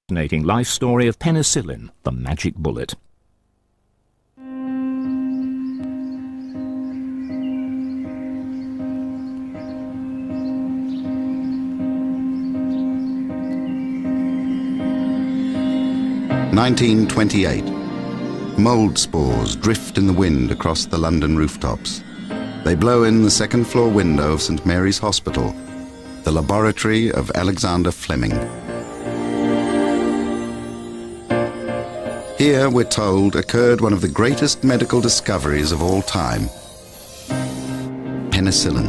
fascinating life story of penicillin, the magic bullet. (1928). Mould spores drift in the wind across the London rooftops. They blow in the second-floor window of St Mary's Hospital, the laboratory of Alexander Fleming. Here, we're told, occurred one of the greatest medical discoveries of all time: penicillin.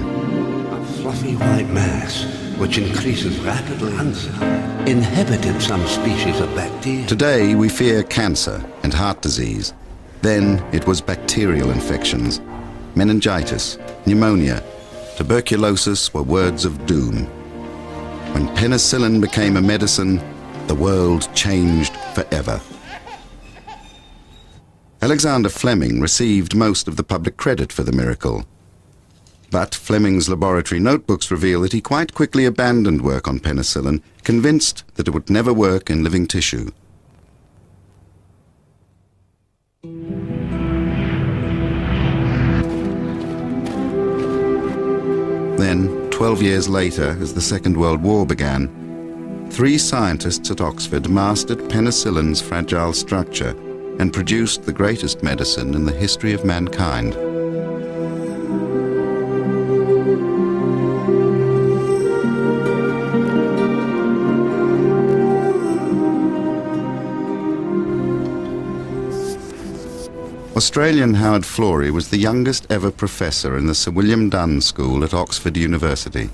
A fluffy white mass, which increases rapidly, inhibited some species of bacteria. Today, we fear cancer and heart disease. Then, it was bacterial infections. Meningitis, pneumonia, tuberculosis were words of doom. When penicillin became a medicine, the world changed forever. Alexander Fleming received most of the public credit for the miracle. But Fleming's laboratory notebooks reveal that he quite quickly abandoned work on penicillin, convinced that it would never work in living tissue. Then, 12 years later, as the Second World War began, 3 scientists at Oxford mastered penicillin's fragile structure and produced the greatest medicine in the history of mankind. Australian Howard Florey was the youngest ever professor in the Sir William Dunn School at Oxford University.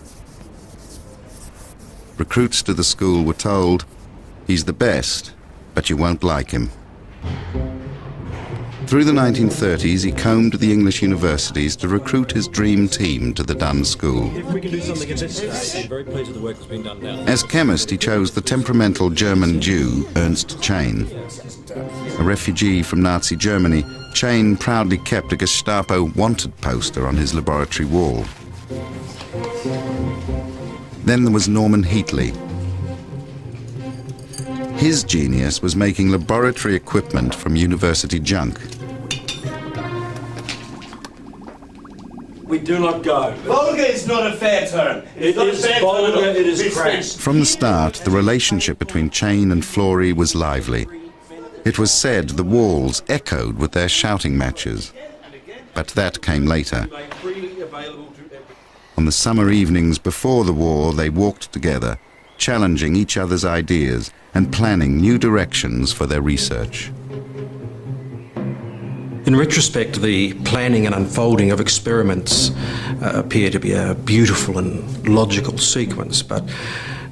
Recruits to the school were told, "He's the best, but you won't like him." Through the 1930s, he combed the English universities to recruit his dream team to the Dunn School. As chemist, he chose the temperamental German Jew, Ernst Chain. A refugee from Nazi Germany, Chain proudly kept a Gestapo wanted poster on his laboratory wall. Then there was Norman Heatley. His genius was making laboratory equipment from university junk. We do not go. Vulgar is not a fair term. It is vulgar, it is crass. From the start, the relationship between Chain and Florey was lively. It was said the walls echoed with their shouting matches. But that came later. On the summer evenings before the war, they walked together, challenging each other's ideas and planning new directions for their research. In retrospect, the planning and unfolding of experiments appear to be a beautiful and logical sequence, but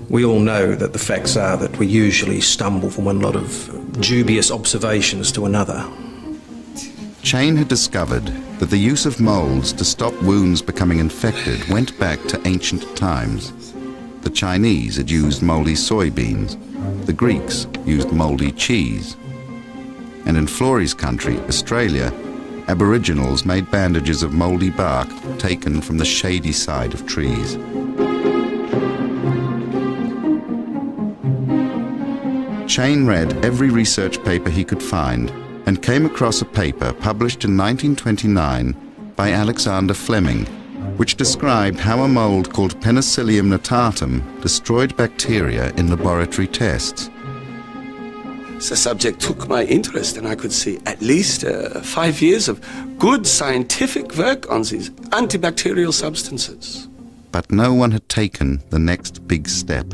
we all know that the facts are that we usually stumble from one lot of dubious observations to another. Chain had discovered that the use of moulds to stop wounds becoming infected went back to ancient times. The Chinese had used mouldy soybeans. The Greeks used mouldy cheese. And in Florey's country, Australia, Aboriginals made bandages of mouldy bark taken from the shady side of trees. Chain read every research paper he could find and came across a paper published in 1929 by Alexander Fleming, which described how a mould called Penicillium notatum destroyed bacteria in laboratory tests. The subject took my interest, and I could see at least 5 years of good scientific work on these antibacterial substances. But no one had taken the next big step.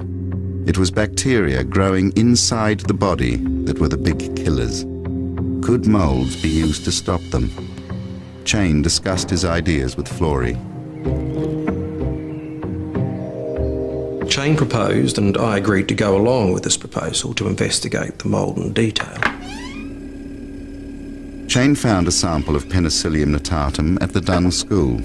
It was bacteria growing inside the body that were the big killers. Could moulds be used to stop them? Chain discussed his ideas with Florey. Chain proposed, and I agreed to go along with this proposal to investigate the mould in detail. Chain found a sample of Penicillium notatum at the Dunn School.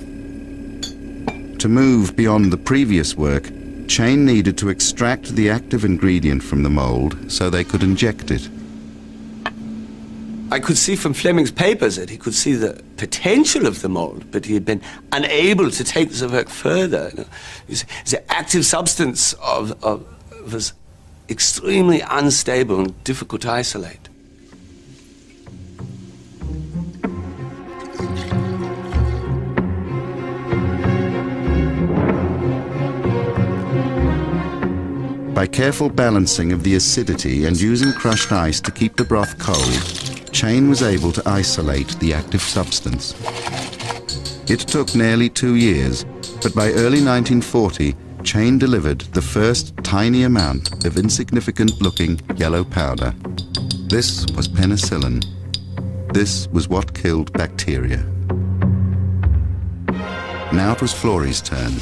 To move beyond the previous work, Chain needed to extract the active ingredient from the mould so they could inject it. I could see from Fleming's papers that he could see the potential of the mold, but he had been unable to take the work further. The active substance was extremely unstable and difficult to isolate. By careful balancing of the acidity and using crushed ice to keep the broth cold, Chain was able to isolate the active substance. It took nearly 2 years, but by early 1940, Chain delivered the first tiny amount of insignificant-looking yellow powder. This was penicillin. This was what killed bacteria. Now it was Florey's turn.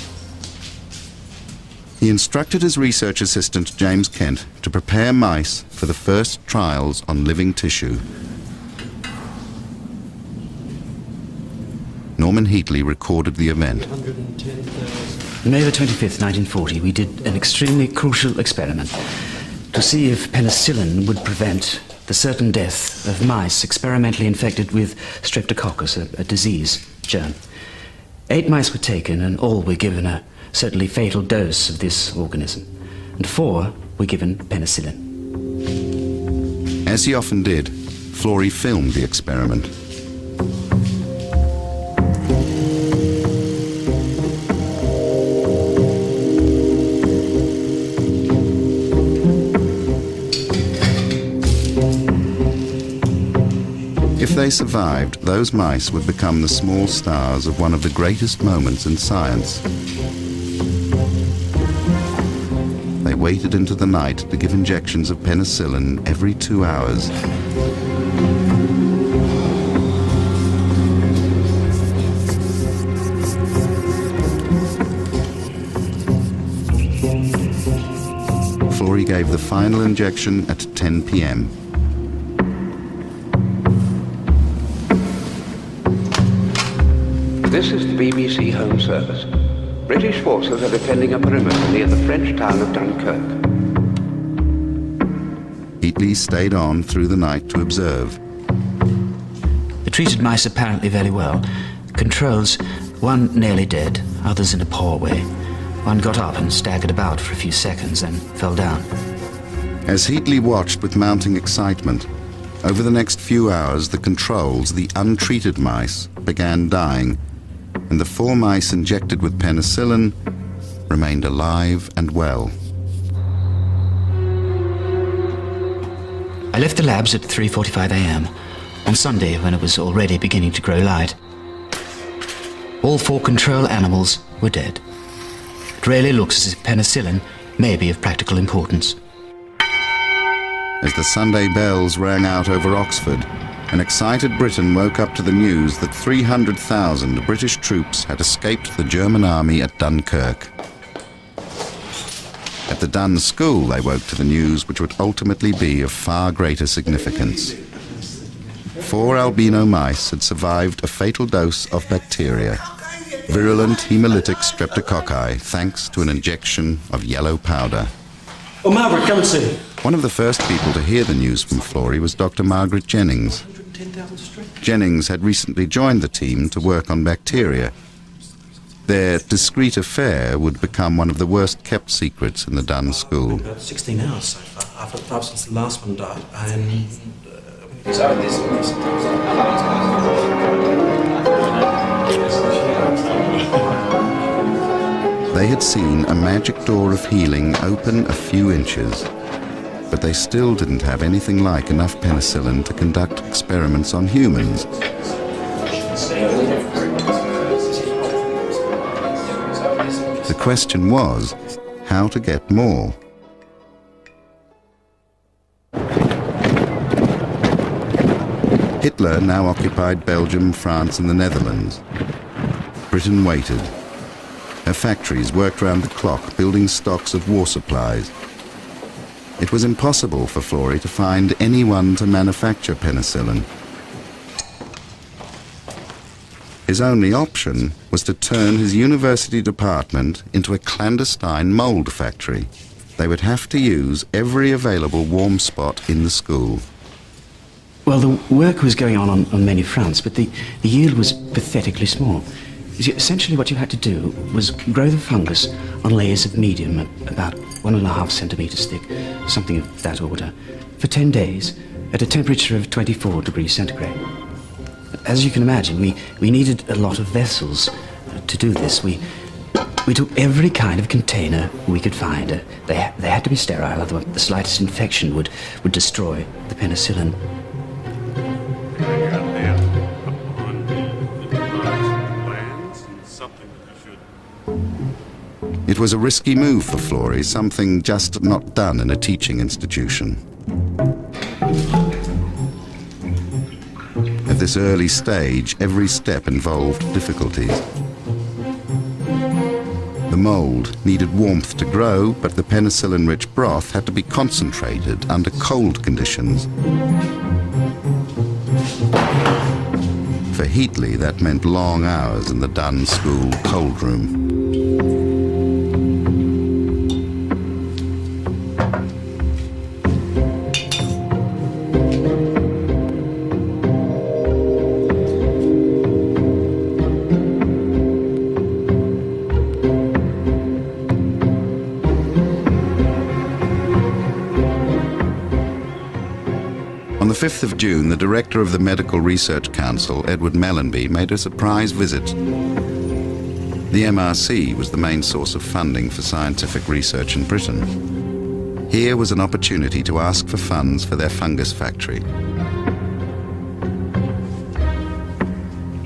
He instructed his research assistant, James Kent, to prepare mice for the first trials on living tissue. Norman Heatley recorded the event. On May the 25th, 1940, we did an extremely crucial experiment to see if penicillin would prevent the certain death of mice experimentally infected with streptococcus, a disease germ. 8 mice were taken and all were given a certainly fatal dose of this organism, and 4 were given penicillin. As he often did, Florey filmed the experiment. If they survived, those mice would become the small stars of one of the greatest moments in science. They waited into the night to give injections of penicillin every 2 hours. Florey gave the final injection at 10 p.m. This is the BBC Home Service. British forces are defending a perimeter near the French town of Dunkirk. Heatley stayed on through the night to observe. The treated mice apparently very well. Controls, one nearly dead, others in a poor way. One got up and staggered about for a few seconds, then fell down. As Heatley watched with mounting excitement, over the next few hours the controls, the untreated mice, began dying, and the 4 mice injected with penicillin remained alive and well. I left the labs at 3:45 a.m. on Sunday when it was already beginning to grow light. All 4 control animals were dead. It really looks as if penicillin may be of practical importance. As the Sunday bells rang out over Oxford, an excited Britain woke up to the news that 300,000 British troops had escaped the German army at Dunkirk. At the Dun School, they woke to the news which would ultimately be of far greater significance. 4 albino mice had survived a fatal dose of bacteria, virulent hemolytic streptococci, thanks to an injection of yellow powder. Oh, Margaret, come and see. One of the first people to hear the news from Florey was Dr. Margaret Jennings. Jennings had recently joined the team to work on bacteria. Their discreet affair would become one of the worst-kept secrets in the Dun School. About 16 hours so far, after since the last one died, and... They had seen a magic door of healing open a few inches, but they still didn't have anything like enough penicillin to conduct experiments on humans. The question was, how to get more? Hitler now occupied Belgium, France and the Netherlands. Britain waited. Her factories worked round the clock, building stocks of war supplies. It was impossible for Florey to find anyone to manufacture penicillin. His only option was to turn his university department into a clandestine mould factory. They would have to use every available warm spot in the school. Well, the work was going on many fronts, but the yield was pathetically small. Essentially what you had to do was grow the fungus on layers of medium, about 1.5 centimetres thick, something of that order, for 10 days at a temperature of 24 degrees centigrade. As you can imagine, we needed a lot of vessels to do this. We took every kind of container we could find. They had to be sterile, otherwise the slightest infection would destroy the penicillin. It was a risky move for Florey, something just not done in a teaching institution. At this early stage, every step involved difficulties. The mould needed warmth to grow, but the penicillin-rich broth had to be concentrated under cold conditions. For Heatley, that meant long hours in the Dunn School cold room. On the 5th of June, the director of the Medical Research Council, Edward Mellanby, made a surprise visit. The MRC was the main source of funding for scientific research in Britain. Here was an opportunity to ask for funds for their fungus factory.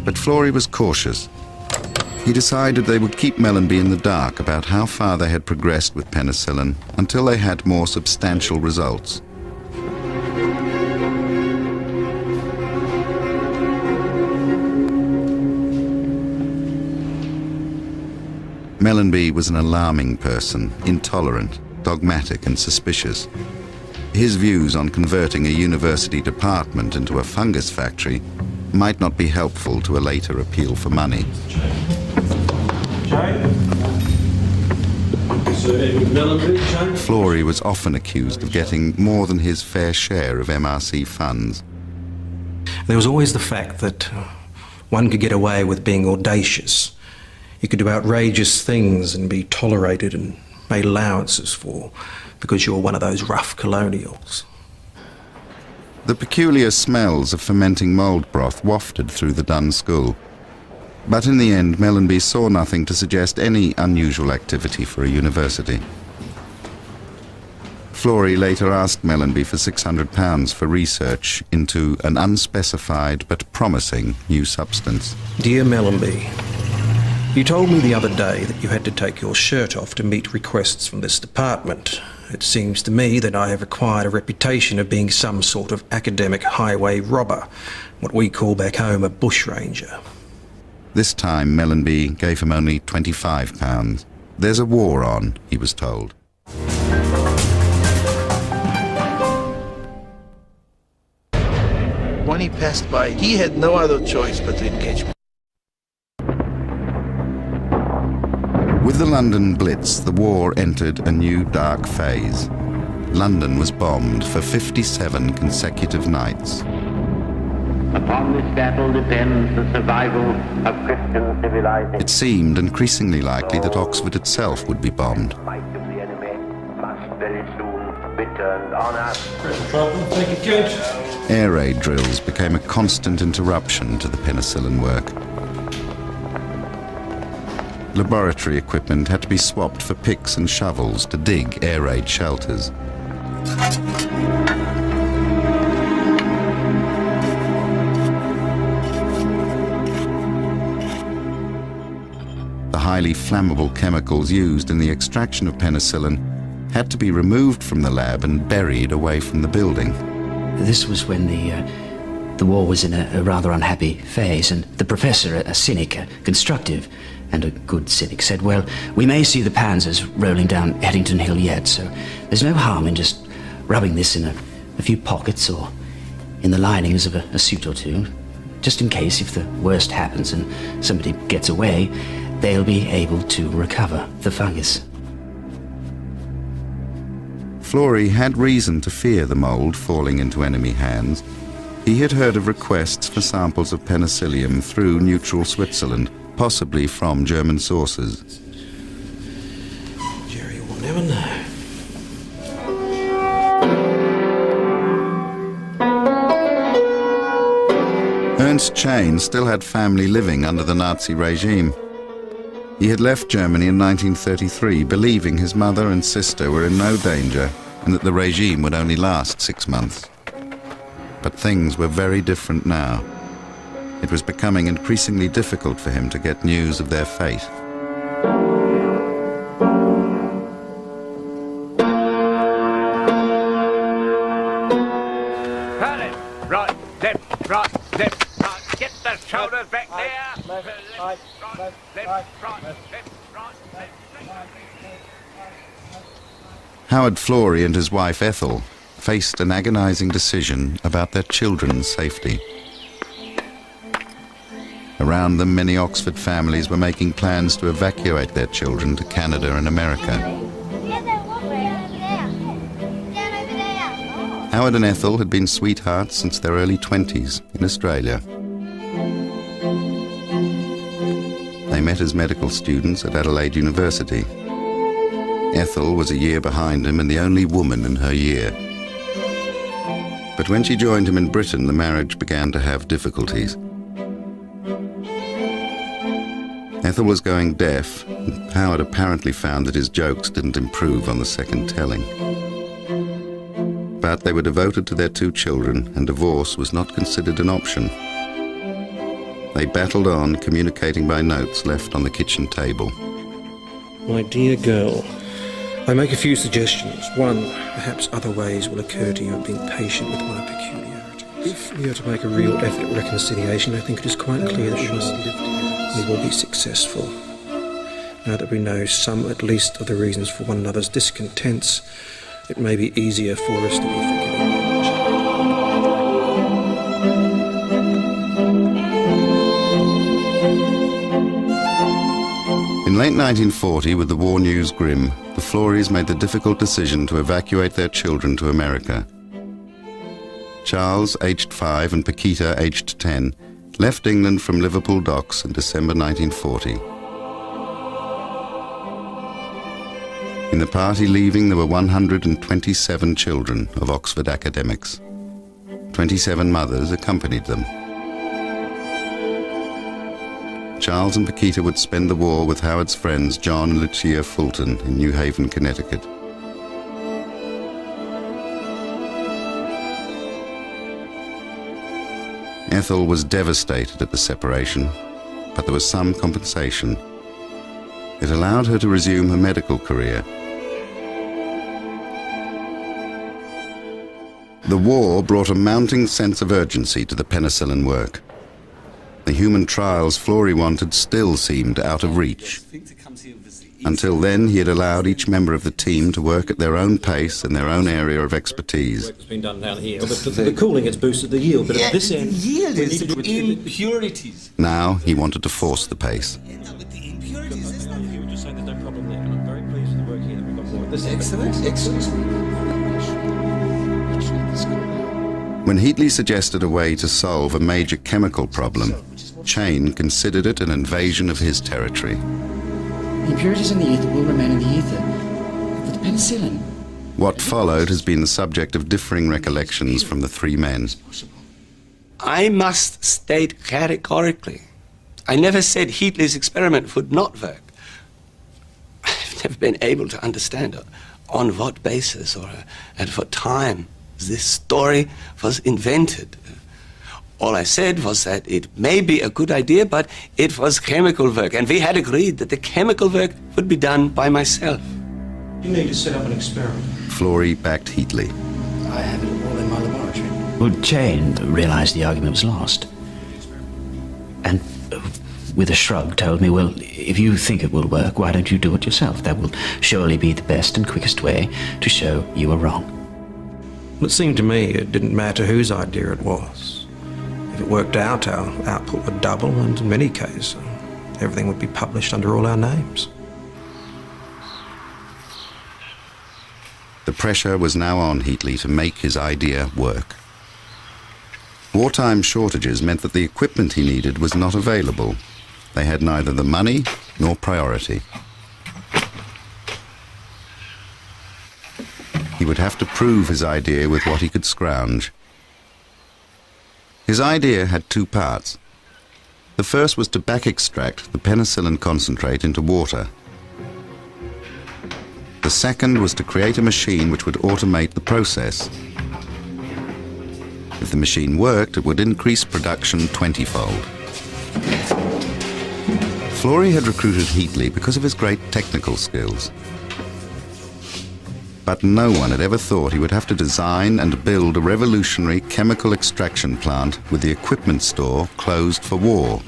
But Florey was cautious. He decided they would keep Mellanby in the dark about how far they had progressed with penicillin until they had more substantial results. Mellanby was an alarming person, intolerant, dogmatic and suspicious. His views on converting a university department into a fungus factory might not be helpful to a later appeal for money. Florey was often accused of getting more than his fair share of MRC funds. There was always the fact that one could get away with being audacious. You could do outrageous things and be tolerated and made allowances for because you're one of those rough colonials. The peculiar smells of fermenting mould broth wafted through the Dunn School. But in the end, Mellanby saw nothing to suggest any unusual activity for a university. Florey later asked Mellanby for £600 for research into an unspecified but promising new substance. Dear Mellanby, you told me the other day that you had to take your shirt off to meet requests from this department. It seems to me that I have acquired a reputation of being some sort of academic highway robber, what we call back home a bushranger. This time Mellanby gave him only £25. There's a war on, he was told. When he passed by, he had no other choice but to engage me. With the London Blitz, the war entered a new dark phase. London was bombed for 57 consecutive nights. Upon this battle depends the survival of Christian civilization. It seemed increasingly likely that Oxford itself would be bombed. The might of the enemy must very soon be turned on us. Thank you, Kent. Air raid drills became a constant interruption to the penicillin work. Laboratory equipment had to be swapped for picks and shovels to dig air raid shelters. The highly flammable chemicals used in the extraction of penicillin had to be removed from the lab and buried away from the building. This was when the war was in a rather unhappy phase, and the professor, a cynic, a constructive and a good cynic, said, well, we may see the Panzers rolling down Eddington Hill yet, so there's no harm in just rubbing this in a few pockets or in the linings of a suit or two, just in case if the worst happens and somebody gets away, they'll be able to recover the fungus. Florey had reason to fear the mould falling into enemy hands. He had heard of requests for samples of penicillium through neutral Switzerland, possibly from German sources. Jerry will never know. Ernst Chain still had family living under the Nazi regime. He had left Germany in 1933, believing his mother and sister were in no danger and that the regime would only last 6 months. But things were very different now. It was becoming increasingly difficult for him to get news of their fate. Right, left, right. Get the shoulders back there. Left, right, left. Howard Florey and his wife Ethel faced an agonizing decision about their children's safety. Around them, many Oxford families were making plans to evacuate their children to Canada and America. Howard and Ethel had been sweethearts since their early 20s in Australia. They met as medical students at Adelaide University. Ethel was a year behind him and the only woman in her year. But when she joined him in Britain, the marriage began to have difficulties. Ethel was going deaf, and Howard apparently found that his jokes didn't improve on the second telling. But they were devoted to their 2 children, and divorce was not considered an option. They battled on, communicating by notes left on the kitchen table. My dear girl, I make a few suggestions. One, perhaps other ways will occur to you of being patient with my peculiarity. If we are to make a real effort at reconciliation, I think it is quite clear that we must live together. We will be successful. Now that we know some, at least, of the reasons for one another's discontents, it may be easier for us to be forgiving. In late 1940, with the war news grim, the Floreys made the difficult decision to evacuate their children to America. Charles, aged 5, and Paquita, aged 10, left England from Liverpool docks in December 1940. In the party leaving, there were 127 children of Oxford academics. 27 mothers accompanied them. Charles and Paquita would spend the war with Howard's friends John and Lucia Fulton in New Haven, Connecticut. Ethel was devastated at the separation, but there was some compensation. It allowed her to resume her medical career. The war brought a mounting sense of urgency to the penicillin work. The human trials Florey wanted still seemed out of reach. Until then, he had allowed each member of the team to work at their own pace in their own area of expertise. Work has been done down here. The cooling has boosted the yield, but at this end... Yield is impurities. Now he wanted to force the pace. You were just saying there's no problem there, and I'm very pleased with the work here that we've got more at this end. Excellent. When Heatley suggested a way to solve a major chemical problem, Chain considered it an invasion of his territory. The impurities in the ether will remain in the ether. But the penicillin... What followed has been the subject of differing recollections from the 3 men. I must state categorically, I never said Heatley's experiment would not work. I've never been able to understand on what basis or at what time this story was invented. All I said was that it may be a good idea, but it was chemical work, and we had agreed that the chemical work would be done by myself. You need to set up an experiment. Florey backed Heatley. I have it all in my laboratory. Well, Chain realized the argument was lost. And with a shrug told me, well, if you think it will work, why don't you do it yourself? That will surely be the best and quickest way to show you were wrong. Well, it seemed to me it didn't matter whose idea it was. If it worked out, our output would double, and in many cases, everything would be published under all our names. The pressure was now on Heatley to make his idea work. Wartime shortages meant that the equipment he needed was not available, They had neither the money nor priority. He would have to prove his idea with what he could scrounge. His idea had two parts. The first was to back-extract the penicillin concentrate into water. The second was to create a machine which would automate the process. If the machine worked, it would increase production 20-fold. Florey had recruited Heatley because of his great technical skills. But no one had ever thought he would have to design and build a revolutionary chemical extraction plant with the equipment store closed for war.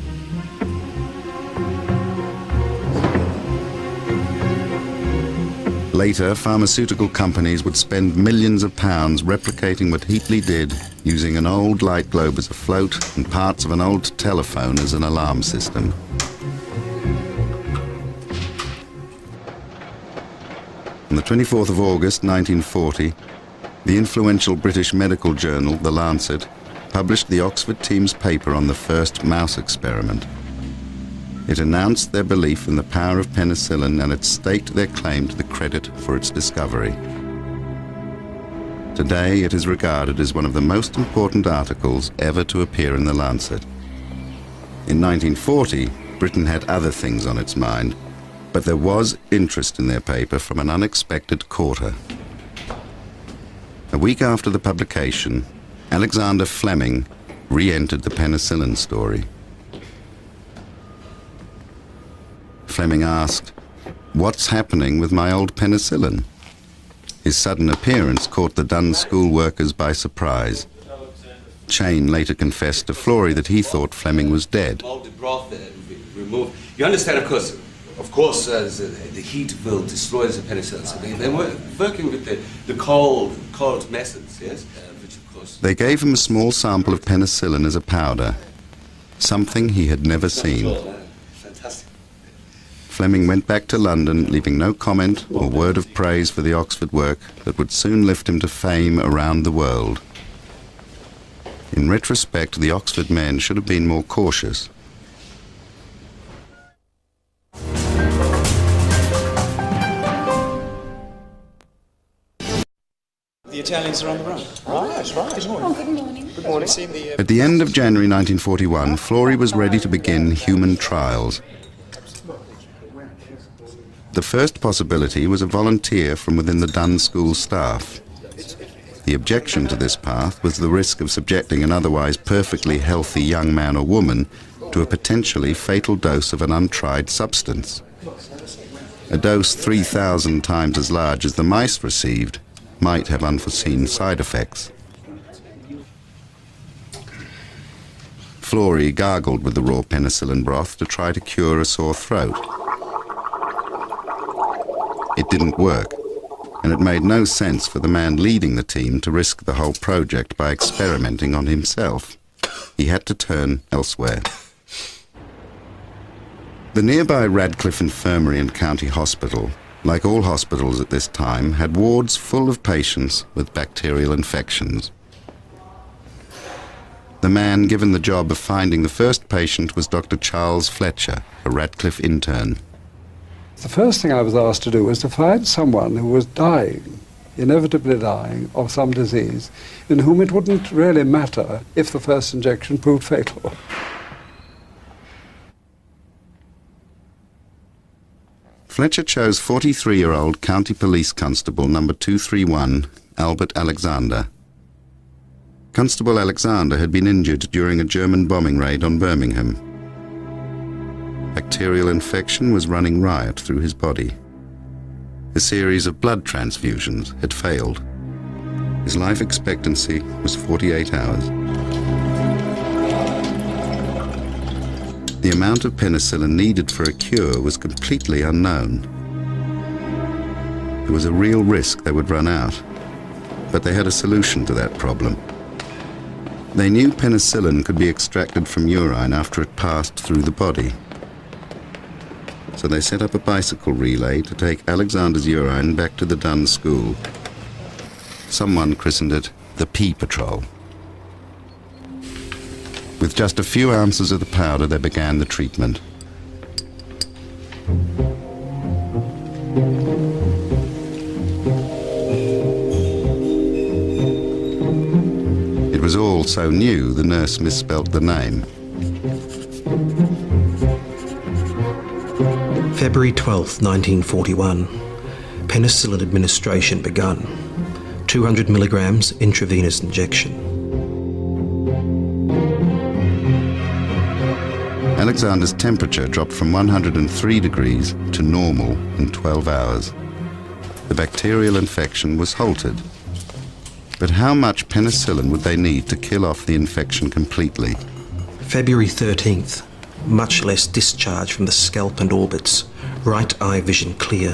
Later, pharmaceutical companies would spend millions of pounds replicating what Heatley did, using an old light globe as a float and parts of an old telephone as an alarm system. On the 24th of August 1940, the influential British medical journal, The Lancet, published the Oxford team's paper on the first mouse experiment. It announced their belief in the power of penicillin and it staked their claim to the credit for its discovery. Today, it is regarded as one of the most important articles ever to appear in The Lancet. In 1940, Britain had other things on its mind, but there was interest in their paper from an unexpected quarter. A week after the publication, Alexander Fleming re-entered the penicillin story. Fleming asked, "What's happening with my old penicillin?" His sudden appearance caught the Dunn school workers by surprise. Chain later confessed to Florey that he thought Fleming was dead. Molded broth removed. You understand, of course, the heat will destroy the penicillin. So they were working with the cold methods, yes? Which of course... They gave him a small sample of penicillin as a powder, something he had never seen. Fantastic. Fleming went back to London, leaving no comment or word of praise for the Oxford work that would soon lift him to fame around the world. In retrospect, the Oxford men should have been more cautious. The Italians are on the run. Oh, that's right. Good morning. Oh, good morning. Good morning. At the end of January 1941, Florey was ready to begin human trials. The first possibility was a volunteer from within the Dunn School staff. The objection to this path was the risk of subjecting an otherwise perfectly healthy young man or woman to a potentially fatal dose of an untried substance. A dose 3,000 times as large as the mice received might have unforeseen side effects. Florey gargled with the raw penicillin broth to try to cure a sore throat. It didn't work, and it made no sense for the man leading the team to risk the whole project by experimenting on himself. He had to turn elsewhere. The nearby Radcliffe Infirmary and County Hospital, like all hospitals at this time, had wards full of patients with bacterial infections. The man given the job of finding the first patient was Dr. Charles Fletcher, a Radcliffe intern. The first thing I was asked to do was to find someone who was dying, inevitably dying, of some disease, in whom it wouldn't really matter if the first injection proved fatal. Fletcher chose 43-year-old County Police Constable number 231, Albert Alexander. Constable Alexander had been injured during a German bombing raid on Birmingham. Bacterial infection was running riot through his body. A series of blood transfusions had failed. His life expectancy was 48 hours. The amount of penicillin needed for a cure was completely unknown. There was a real risk they would run out, but they had a solution to that problem. They knew penicillin could be extracted from urine after it passed through the body. So they set up a bicycle relay to take Alexander's urine back to the Dunn School. Someone christened it the Pea Patrol. With just a few ounces of the powder, they began the treatment. It was all so new, the nurse misspelt the name. February 12th, 1941. Penicillin administration begun. 200 milligrams intravenous injection. Alexander's temperature dropped from 103 degrees to normal in 12 hours. The bacterial infection was halted. But how much penicillin would they need to kill off the infection completely? February 13th. Much less discharge from the scalp and orbits. Right eye vision clear.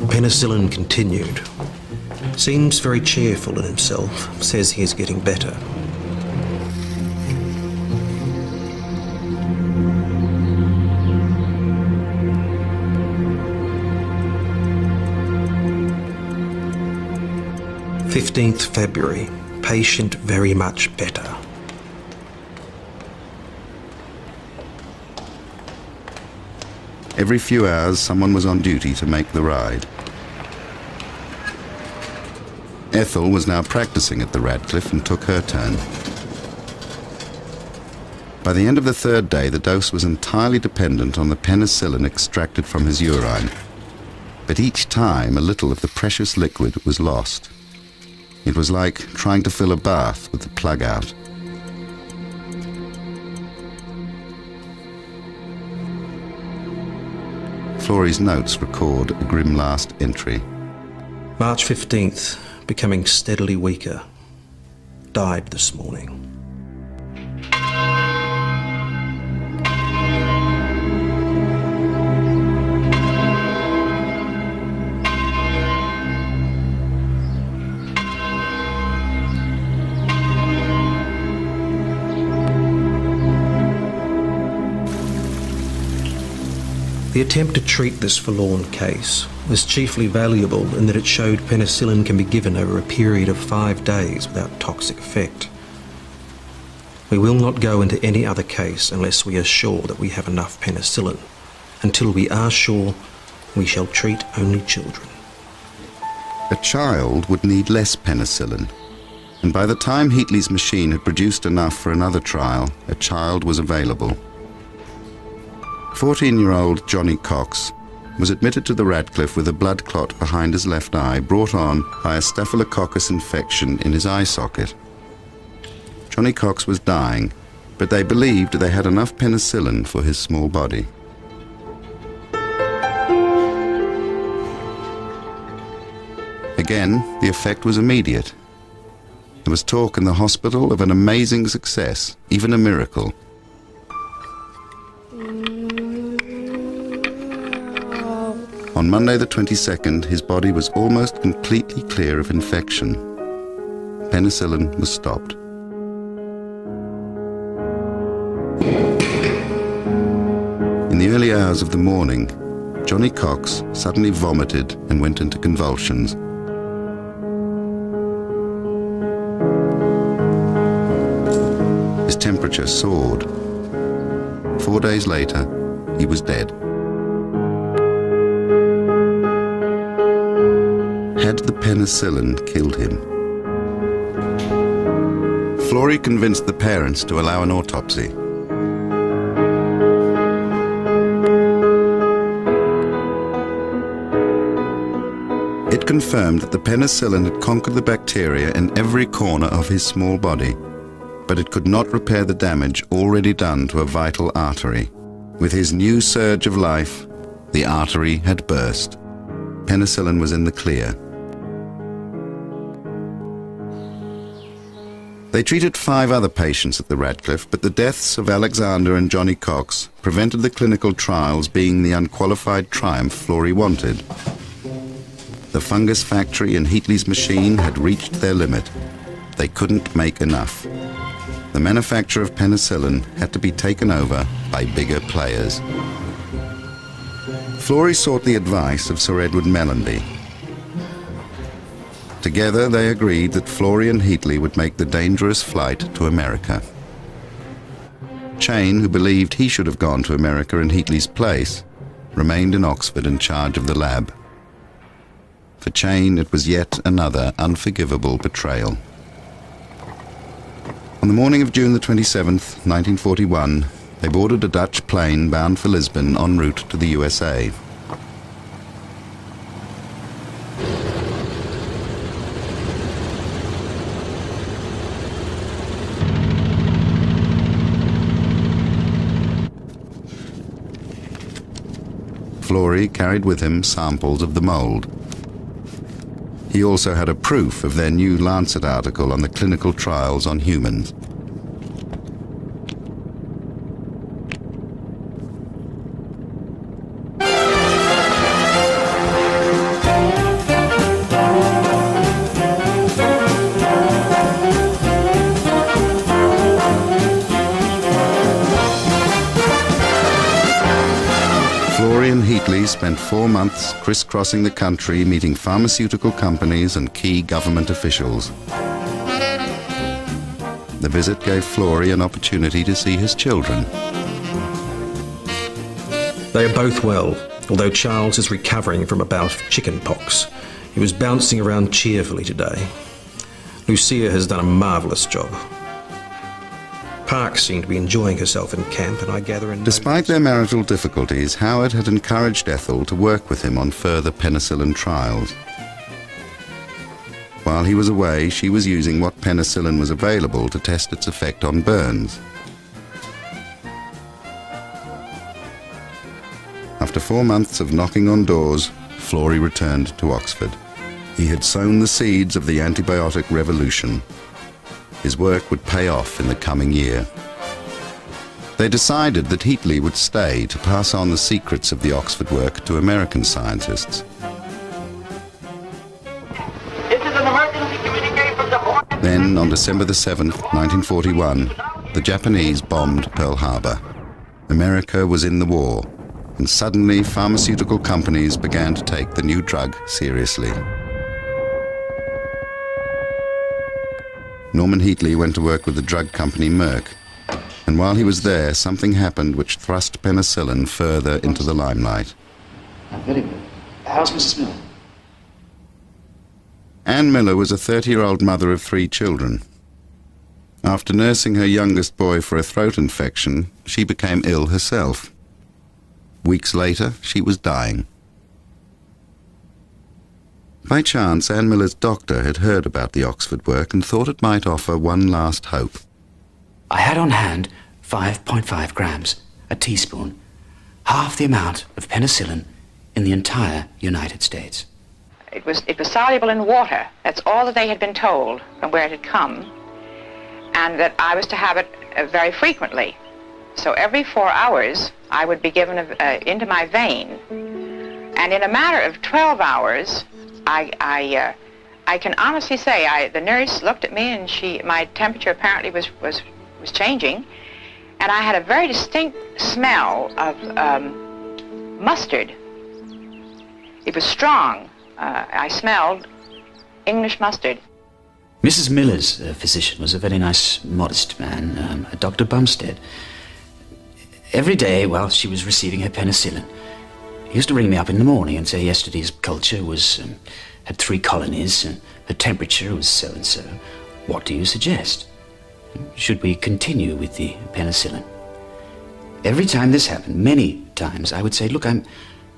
Penicillin continued. Seems very cheerful in himself. Says he is getting better. February, patient very much better. Every few hours, someone was on duty to make the ride. Ethel was now practicing at the Radcliffe and took her turn. By the end of the third day, the dose was entirely dependent on the penicillin extracted from his urine. But each time, a little of the precious liquid was lost. It was like trying to fill a bath with the plug out. Florey's notes record a grim last entry. March 15th, becoming steadily weaker. Died this morning. The attempt to treat this forlorn case was chiefly valuable in that it showed penicillin can be given over a period of 5 days without toxic effect. We will not go into any other case unless we are sure that we have enough penicillin. Until we are sure, we shall treat only children. A child would need less penicillin, and by the time Heatley's machine had produced enough for another trial, a child was available. 14-year-old Johnny Cox was admitted to the Radcliffe with a blood clot behind his left eye brought on by a staphylococcus infection in his eye socket. Johnny Cox was dying, but they believed they had enough penicillin for his small body. Again, the effect was immediate. There was talk in the hospital of an amazing success, even a miracle. On Monday the 22nd, his body was almost completely clear of infection. Penicillin was stopped. In the early hours of the morning, Johnny Cox suddenly vomited and went into convulsions. His temperature soared. 4 days later, he was dead. Had the penicillin killed him? Florey convinced the parents to allow an autopsy. It confirmed that the penicillin had conquered the bacteria in every corner of his small body, but it could not repair the damage already done to a vital artery. With his new surge of life, the artery had burst. Penicillin was in the clear. They treated 5 other patients at the Radcliffe, but the deaths of Alexander and Johnny Cox prevented the clinical trials being the unqualified triumph Florey wanted. The fungus factory and Heatley's machine had reached their limit. They couldn't make enough. The manufacture of penicillin had to be taken over by bigger players. Florey sought the advice of Sir Edward Mellanby, Together they agreed that Florey and Heatley would make the dangerous flight to America. Chain, who believed he should have gone to America in Heatley's place, remained in Oxford in charge of the lab. For Chain, it was yet another unforgivable betrayal. On the morning of June the 27th, 1941, they boarded a Dutch plane bound for Lisbon en route to the USA. Florey carried with him samples of the mould. He also had a proof of their new Lancet article on the clinical trials on humans. Florey and Heatley spent 4 months crisscrossing the country, meeting pharmaceutical companies and key government officials. The visit gave Florey an opportunity to see his children. They are both well, although Charles is recovering from a bout of chicken pox. He was bouncing around cheerfully today. Lucia has done a marvellous job. Park seemed to be enjoying herself in camp, and I gather... Despite their marital difficulties, Howard had encouraged Ethel to work with him on further penicillin trials. While he was away, she was using what penicillin was available to test its effect on burns. After 4 months of knocking on doors, Florey returned to Oxford. He had sown the seeds of the antibiotic revolution. His work would pay off in the coming year. They decided that Heatley would stay to pass on the secrets of the Oxford work to American scientists. Then, on December the 7th, 1941, the Japanese bombed Pearl Harbor. America was in the war, and suddenly pharmaceutical companies began to take the new drug seriously. Norman Heatley went to work with the drug company Merck, and while he was there, something happened which thrust penicillin further into the limelight. Very good. How's Mrs. Miller? Anne Miller was a 30-year-old mother of 3 children. After nursing her youngest boy for a throat infection, she became ill herself. Weeks later, she was dying. By chance, Anne Miller's doctor had heard about the Oxford work and thought it might offer one last hope. I had on hand 5.5 grams, a teaspoon, half the amount of penicillin in the entire United States. It was soluble in water. That's all that they had been told from where it had come, and that I was to have it very frequently. So every 4 hours, I would be given into my vein, and in a matter of 12 hours, I can honestly say the nurse looked at me, and my temperature apparently was changing, and I had a very distinct smell of mustard. It was strong. I smelled English mustard. Mrs. Miller's physician was a very nice, modest man, Dr. Bumstead. Every day while she was receiving her penicillin, he used to ring me up in the morning and say yesterday's culture had 3 colonies, and her temperature was so-and-so. What do you suggest? Should we continue with the penicillin? Every time this happened, many times, I would say, look, I'm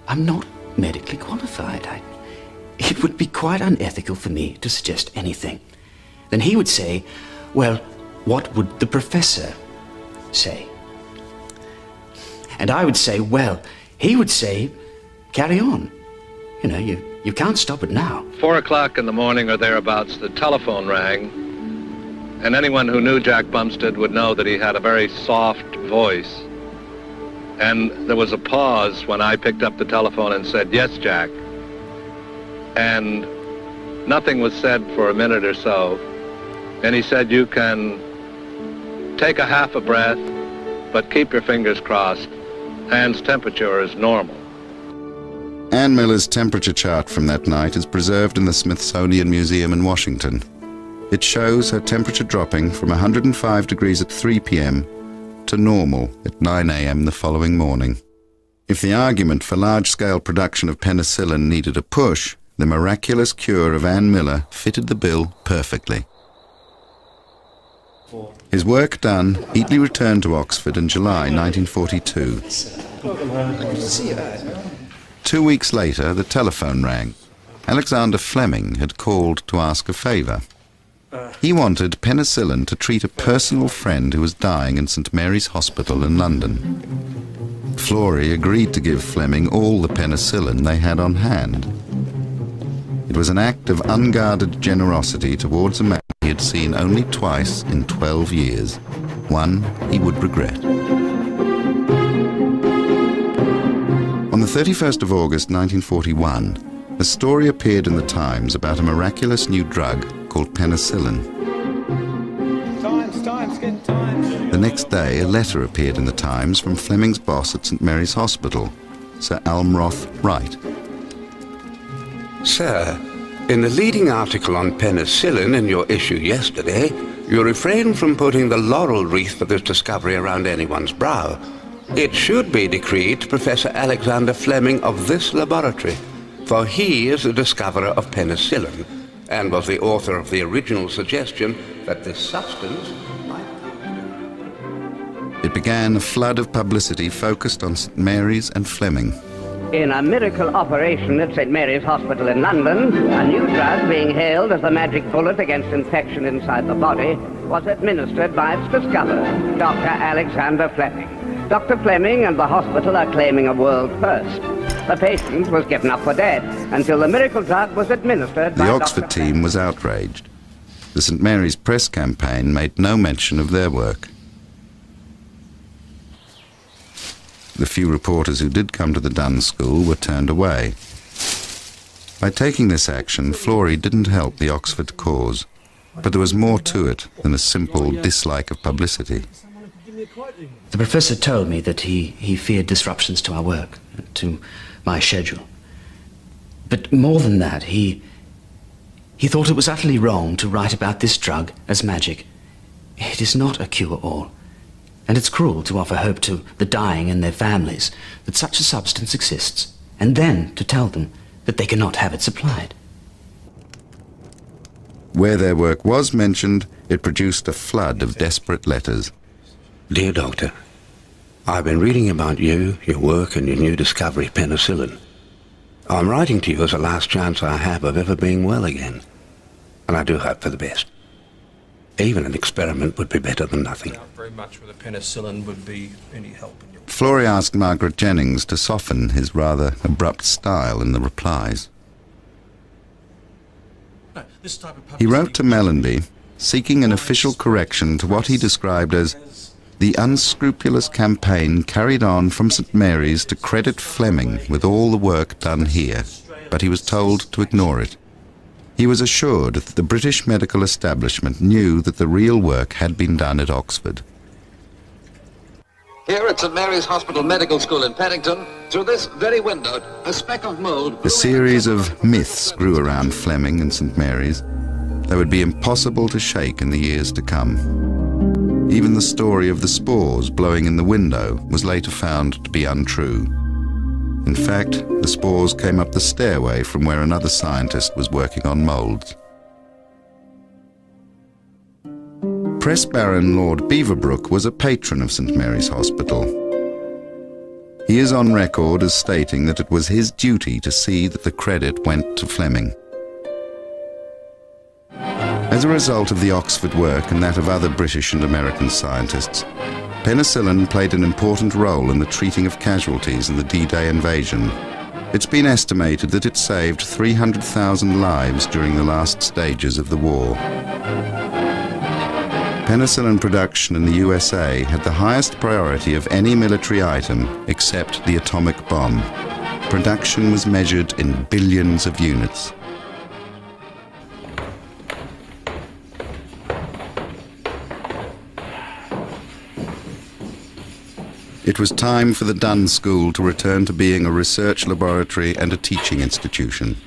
not medically qualified. It would be quite unethical for me to suggest anything. Then he would say, well, what would the professor say? And I would say, well, he would say, carry on. You know, you can't stop it now. 4 o'clock in the morning or thereabouts, the telephone rang, and anyone who knew Jack Bumstead would know that he had a very soft voice. And there was a pause when I picked up the telephone and said, yes, Jack. And nothing was said for a minute or so. And he said, you can take a half a breath, but keep your fingers crossed. Anne's temperature is normal. Ann Miller's temperature chart from that night is preserved in the Smithsonian Museum in Washington. It shows her temperature dropping from 105 degrees at 3 p.m. to normal at 9 a.m. the following morning. If the argument for large-scale production of penicillin needed a push, the miraculous cure of Ann Miller fitted the bill perfectly. His work done, Heatley returned to Oxford in July 1942. 2 weeks later, the telephone rang. Alexander Fleming had called to ask a favour. He wanted penicillin to treat a personal friend who was dying in St Mary's Hospital in London. Florey agreed to give Fleming all the penicillin they had on hand. It was an act of unguarded generosity towards a man he had seen only twice in 12 years, one he would regret. On the 31st of August 1941, a story appeared in the Times about a miraculous new drug called penicillin. The next day, a letter appeared in the Times from Fleming's boss at St Mary's Hospital, Sir Almroth Wright. Sir, in the leading article on penicillin in your issue yesterday, you refrained from putting the laurel wreath of this discovery around anyone's brow. It should be decreed to Professor Alexander Fleming of this laboratory, for he is the discoverer of penicillin, and was the author of the original suggestion that this substance might... It began a flood of publicity focused on St Mary's and Fleming. In a miracle operation at St Mary's Hospital in London, a new drug being hailed as the magic bullet against infection inside the body was administered by its discoverer, Dr. Alexander Fleming. Dr. Fleming and the hospital are claiming a world first. The patient was given up for dead until the miracle drug was administered by The Oxford team was outraged. The St Mary's press campaign made no mention of their work. The few reporters who did come to the Dunn School were turned away. By taking this action, Florey didn't help the Oxford cause, but there was more to it than a simple dislike of publicity. The professor told me that he feared disruptions to our work, to my schedule. But more than that, he thought it was utterly wrong to write about this drug as magic. It is not a cure-all. And it's cruel to offer hope to the dying and their families that such a substance exists, and then to tell them that they cannot have it supplied. Where their work was mentioned, it produced a flood of desperate letters. Dear Doctor, I've been reading about you, your work, and your new discovery, penicillin. I'm writing to you as the last chance I have of ever being well again, and I do hope for the best. Even an experiment would be better than nothing. Not very much with a penicillin would be any help in your... Florey asked Margaret Jennings to soften his rather abrupt style in the replies. No, this type of He wrote to Mellanby, seeking an official correction to what he described as the unscrupulous campaign carried on from St Mary's to credit Fleming with all the work done here, but he was told to ignore it. He was assured that the British medical establishment knew that the real work had been done at Oxford. Here at St Mary's Hospital Medical School in Paddington, through this very window, a speck of mould... A series of myths grew around Fleming and St Mary's. They would be impossible to shake in the years to come. Even the story of the spores blowing in the window was later found to be untrue. In fact, the spores came up the stairway from where another scientist was working on moulds. Press Baron Lord Beaverbrook was a patron of St Mary's Hospital. He is on record as stating that it was his duty to see that the credit went to Fleming. As a result of the Oxford work and that of other British and American scientists, penicillin played an important role in the treating of casualties in the D-Day invasion. It's been estimated that it saved 300,000 lives during the last stages of the war. Penicillin production in the USA had the highest priority of any military item except the atomic bomb. Production was measured in billions of units. It was time for the Dunn School to return to being a research laboratory and a teaching institution.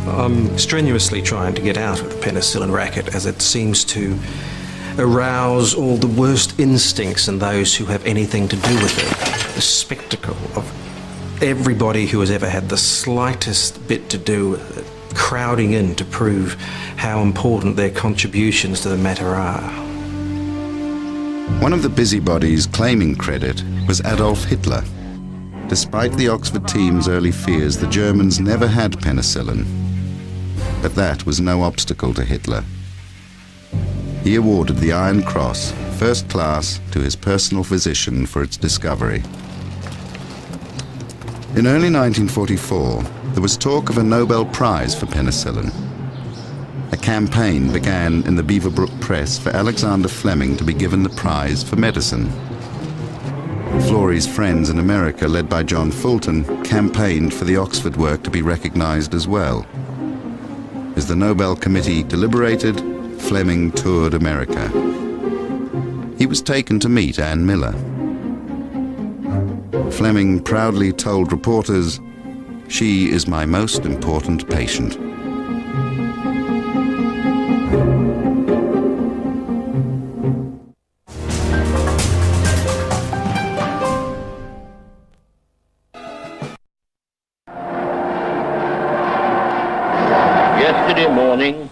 I'm strenuously trying to get out of the penicillin racket, as it seems to arouse all the worst instincts in those who have anything to do with it. The spectacle of everybody who has ever had the slightest bit to do with it crowding in to prove how important their contributions to the matter are. One of the busybodies claiming credit was Adolf Hitler. Despite the Oxford team's early fears, the Germans never had penicillin. But that was no obstacle to Hitler. He awarded the Iron Cross, first class, to his personal physician for its discovery. In early 1944, there was talk of a Nobel Prize for penicillin. A campaign began in the Beaverbrook Press for Alexander Fleming to be given the prize for medicine. Florey's friends in America, led by John Fulton, campaigned for the Oxford work to be recognized as well. As the Nobel Committee deliberated, Fleming toured America. He was taken to meet Ann Miller. Fleming proudly told reporters, "She is my most important patient." Yesterday morning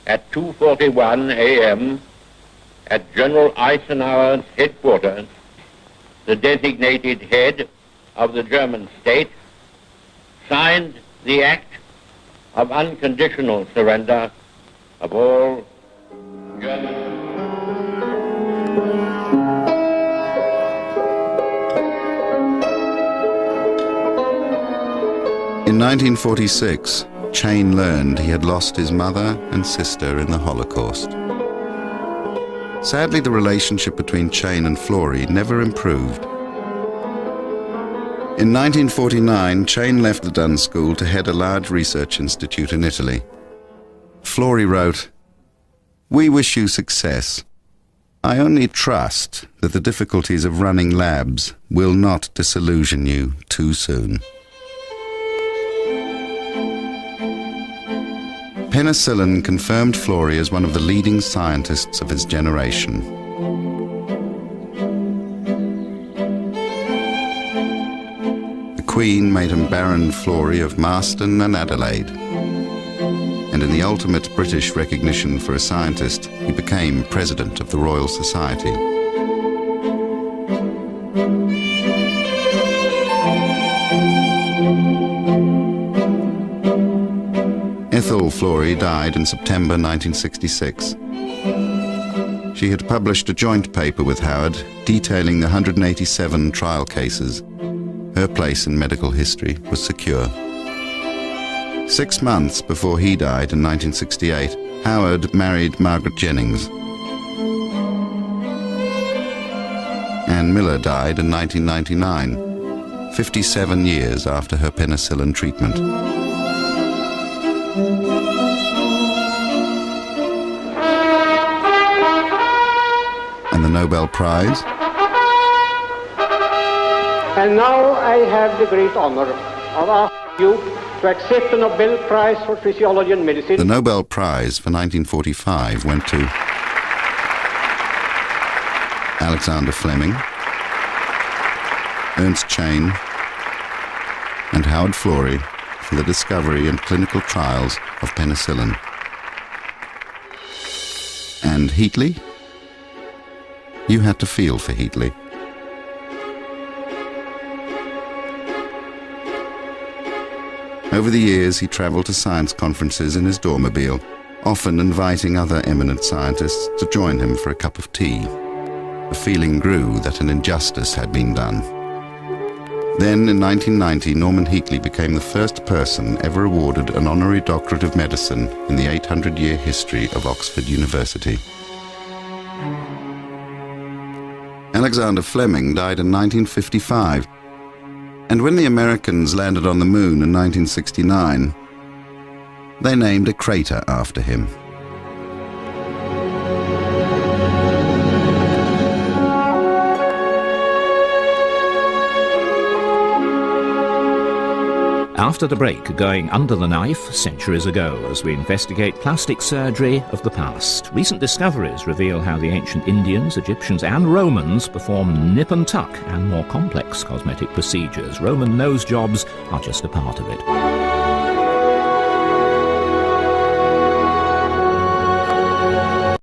at 2:41 a.m. at General Eisenhower's headquarters, the designated head of the German state signed the act of unconditional surrender of all German. In 1946, Chain learned he had lost his mother and sister in the Holocaust. Sadly, the relationship between Chain and Florey never improved. In 1949, Chain left the Dunn School to head a large research institute in Italy. Florey wrote, "We wish you success. I only trust that the difficulties of running labs will not disillusion you too soon." Penicillin confirmed Florey as one of the leading scientists of his generation. The Queen made him Baron Florey of Marston and Adelaide. And in the ultimate British recognition for a scientist, he became President of the Royal Society. Ethel Florey died in September 1966. She had published a joint paper with Howard detailing the 187 trial cases. Her place in medical history was secure. 6 months before he died in 1968, Howard married Margaret Jennings. Ann Miller died in 1999, 57 years after her penicillin treatment. And the Nobel Prize? And now I have the great honor of asking you to accept the Nobel Prize for Physiology and Medicine. The Nobel Prize for 1945 went to Alexander Fleming, Ernst Chain, and Howard Florey for the discovery and clinical trials of penicillin. And Heatley? You had to feel for Heatley. Over the years, he traveled to science conferences in his dormobile, often inviting other eminent scientists to join him for a cup of tea. The feeling grew that an injustice had been done. Then, in 1990, Norman Heatley became the first person ever awarded an honorary doctorate of medicine in the 800-year history of Oxford University. Alexander Fleming died in 1955, and when the Americans landed on the moon in 1969, They named a crater after him. After the break, going under the knife centuries ago as we investigate plastic surgery of the past. Recent discoveries reveal how the ancient Indians, Egyptians and Romans performed nip and tuck and more complex cosmetic procedures. Roman nose jobs are just a part of it.